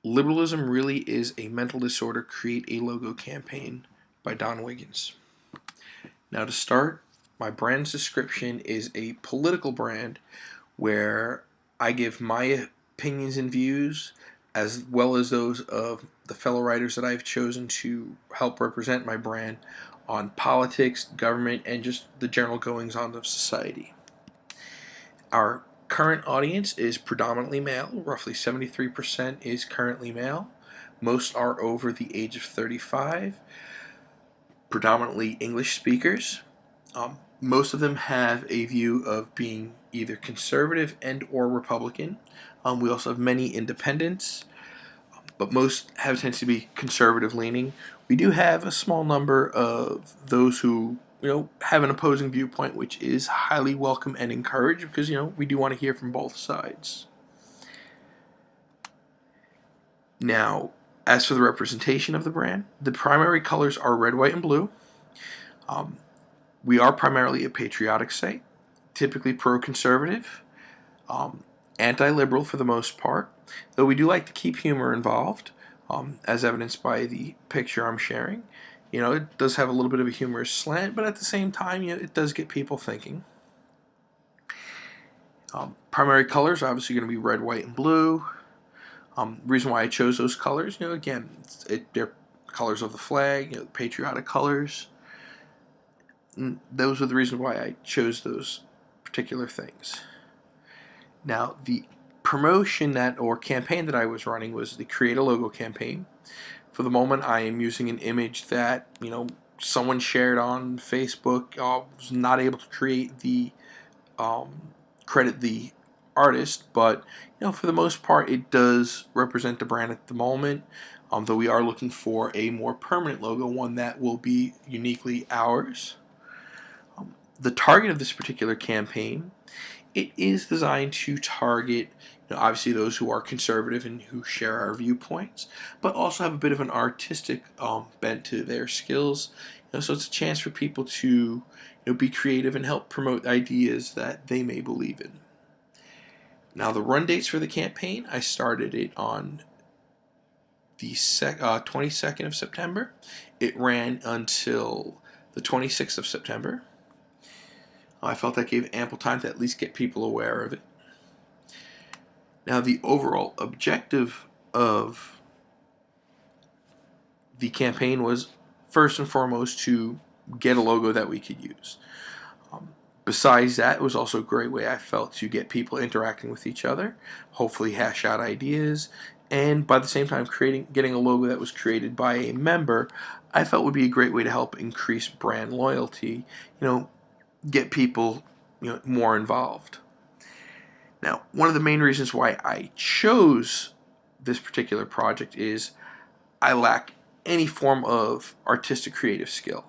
Liberalism Really is a Mental Disorder. Create a Logo Campaign by Don Wiggins. Now to start, my brand's description is a political brand where I give my opinions and views as well as those of the fellow writers that I've chosen to help represent my brand on politics, government, and just the general goings-on of society. Our current audience is predominantly male. Roughly 73% is currently male. Most are over the age of 35. Predominantly English speakers. Most of them have a view of being either conservative and or Republican. We also have many independents, but most tends to be conservative leaning. We do have a small number of those who have an opposing viewpoint, which is highly welcome and encouraged because we do want to hear from both sides. Now, as for the representation of the brand, the primary colors are red, white, and blue. We are primarily a patriotic site, typically pro-conservative, anti-liberal for the most part, though we do like to keep humor involved, as evidenced by the picture I'm sharing. It does have a little bit of a humorous slant, but at the same time, it does get people thinking. Primary colors are obviously going to be red, white, and blue. Reason why I chose those colors, again, they're colors of the flag, the patriotic colors. And those are the reasons why I chose those particular things. Now, the promotion or campaign that I was running was the Create a Logo campaign. For the moment, I am using an image that someone shared on Facebook. Was not able to create the credit the artist, but for the most part, it does represent the brand at the moment. Though we are looking for a more permanent logo, one that will be uniquely ours. The target of this particular campaign, it is designed to target obviously those who are conservative and who share our viewpoints, but also have a bit of an artistic bent to their skills. So it's a chance for people to be creative and help promote ideas that they may believe in. Now the run dates for the campaign, I started it on the 22nd of September. It ran until the 26th of September. I felt that gave ample time to at least get people aware of it. Now, the overall objective of the campaign was first and foremost to get a logo that we could use. Besides that, it was also a great way I felt to get people interacting with each other, hopefully hash out ideas, and by the same time getting a logo that was created by a member, I felt would be a great way to help increase brand loyalty, get people more involved. Now, one of the main reasons why I chose this particular project is I lack any form of artistic creative skill.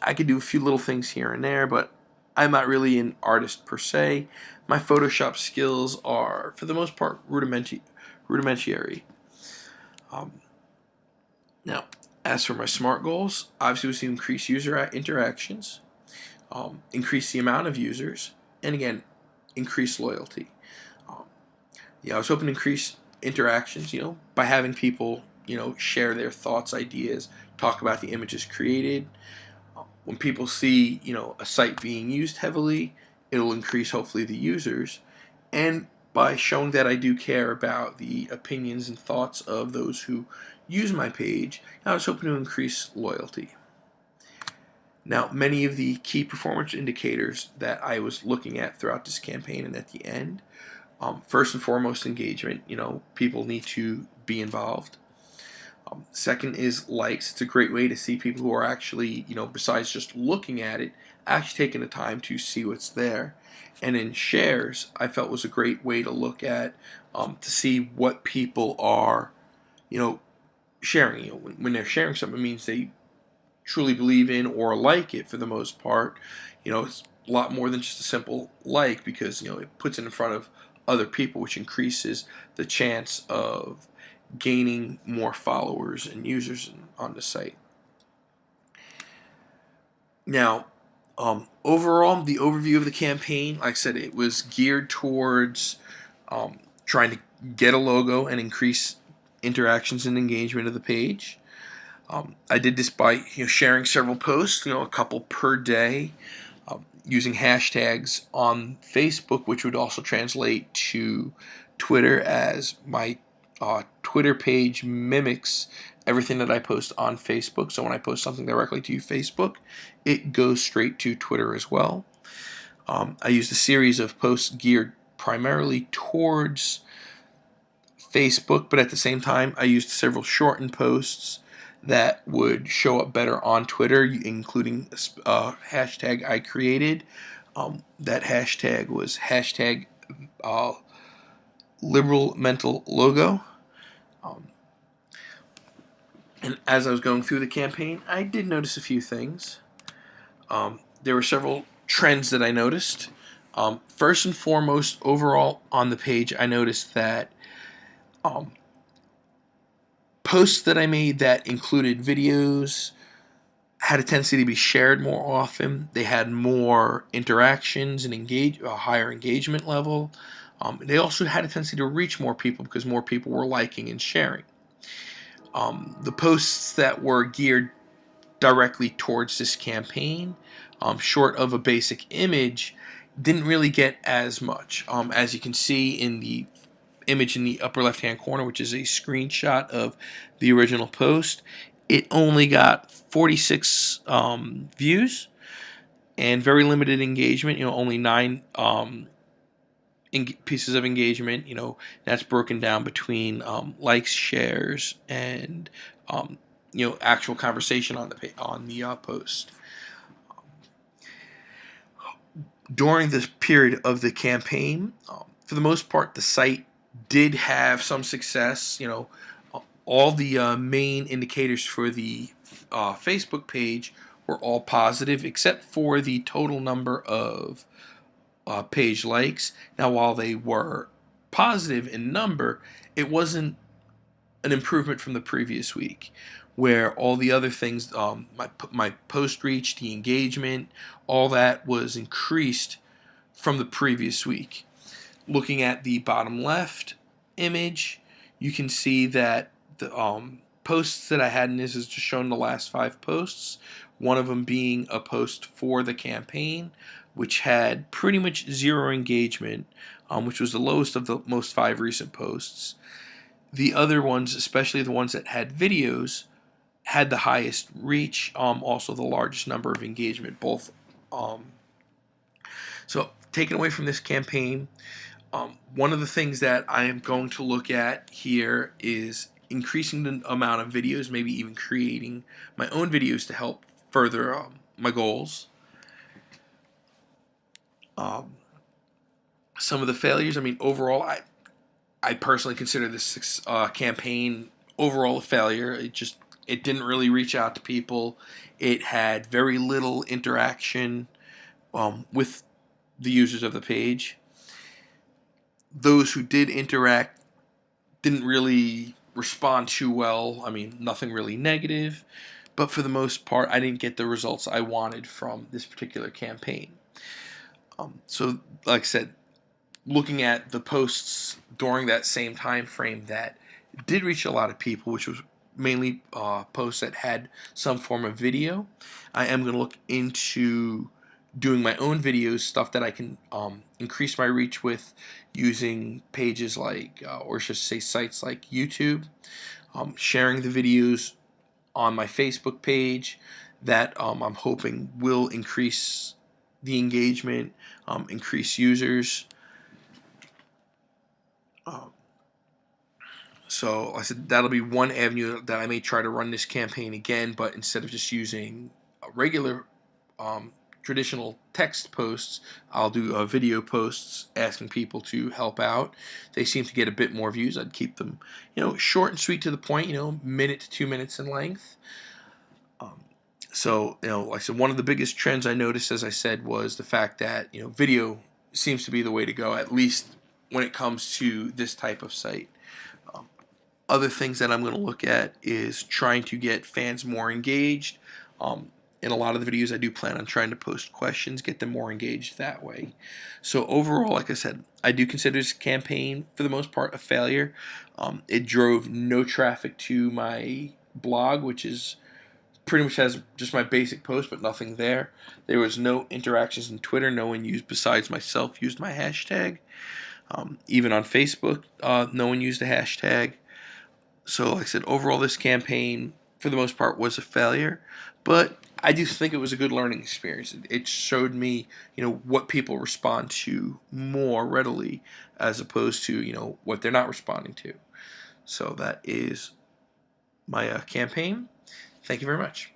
I could do a few little things here and there, but I'm not really an artist per se. My Photoshop skills are, for the most part, rudimentary. Now, as for my SMART goals, obviously was to increase user interactions, increase the amount of users, and again, increase loyalty. I was hoping to increase interactions, by having people, share their thoughts, ideas, talk about the images created. When people see, a site being used heavily, it'll increase hopefully the users, and by showing that I do care about the opinions and thoughts of those who use my page, I was hoping to increase loyalty. Now, many of the key performance indicators that I was looking at throughout this campaign and at the end, first and foremost, engagement. People need to be involved. Second is likes. It's a great way to see people who are actually, besides just looking at it, actually taking the time to see what's there. And in shares, I felt was a great way to look at, to see what people are, sharing. When they're sharing something, it means they truly believe in or like it for the most part. It's a lot more than just a simple like, because it puts it in front of other people, which increases the chance of gaining more followers and users on the site. Now, overall, the overview of the campaign, like I said, it was geared towards trying to get a logo and increase interactions and engagement of the page. I did this by sharing several posts, a couple per day, using hashtags on Facebook, which would also translate to Twitter, as my Twitter page mimics everything that I post on Facebook. So when I post something directly to Facebook, it goes straight to Twitter as well. I used a series of posts geared primarily towards Facebook, but at the same time, I used several shortened posts that would show up better on Twitter, including a hashtag I created. That hashtag was hashtag liberal mental logo. And as I was going through the campaign, I did notice a few things. There were several trends that I noticed. First and foremost, overall on the page, I noticed that posts that I made that included videos had a tendency to be shared more often. They had more interactions and a higher engagement level. They also had a tendency to reach more people because more people were liking and sharing. The posts that were geared directly towards this campaign, short of a basic image, didn't really get as much. As you can see in the image in the upper left hand corner, which is a screenshot of the original post, it only got 46 views and very limited engagement. Only 9 pieces of engagement. That's broken down between likes, shares, and actual conversation on the post. During this period of the campaign, for the most part, the site did have some success. All the main indicators for the Facebook page were all positive, except for the total number of page likes. Now, while they were positive in number, it wasn't an improvement from the previous week, where all the other things, my post reach, the engagement, all that was increased from the previous week. Looking at the bottom left image, you can see that the posts that I had in this is just showing the last 5 posts, one of them being a post for the campaign, which had pretty much 0 engagement, which was the lowest of the most 5 recent posts. The other ones, especially the ones that had videos, had the highest reach, also the largest number of engagement, both. So taken away from this campaign, one of the things that I am going to look at here is increasing the amount of videos, maybe even creating my own videos to help further my goals. Some of the failures, overall, I personally consider this campaign overall a failure. It didn't really reach out to people. It had very little interaction with the users of the page. Those who did interact didn't really respond too well. Nothing really negative, but for the most part, I didn't get the results I wanted from this particular campaign. So, like I said, looking at the posts during that same time frame that did reach a lot of people, which was mainly posts that had some form of video, I am going to look into doing my own videos, stuff that I can increase my reach with using pages like, or should say sites like YouTube, sharing the videos on my Facebook page that I'm hoping will increase the engagement, increase users. So like I said, that'll be one avenue that I may try to run this campaign again, but instead of just using a regular traditional text posts, I'll do video posts asking people to help out. They seem to get a bit more views. I'd keep them, short and sweet to the point, minute to 2 minutes in length. So, like I said, one of the biggest trends I noticed, as I said, was the fact that, video seems to be the way to go, at least when it comes to this type of site. Other things that I'm going to look at is trying to get fans more engaged. in a lot of the videos, I do plan on trying to post questions, get them more engaged that way. So overall, like I said, I do consider this campaign, for the most part, a failure. It drove no traffic to my blog, which is pretty much has just my basic post, but nothing there. There was no interactions in Twitter. No one used, besides myself, used my hashtag. Even on Facebook, no one used the hashtag. So, like I said, overall, this campaign, for the most part, was a failure. But I do think it was a good learning experience. It showed me, what people respond to more readily, as opposed to, what they're not responding to. So that is my campaign. Thank you very much.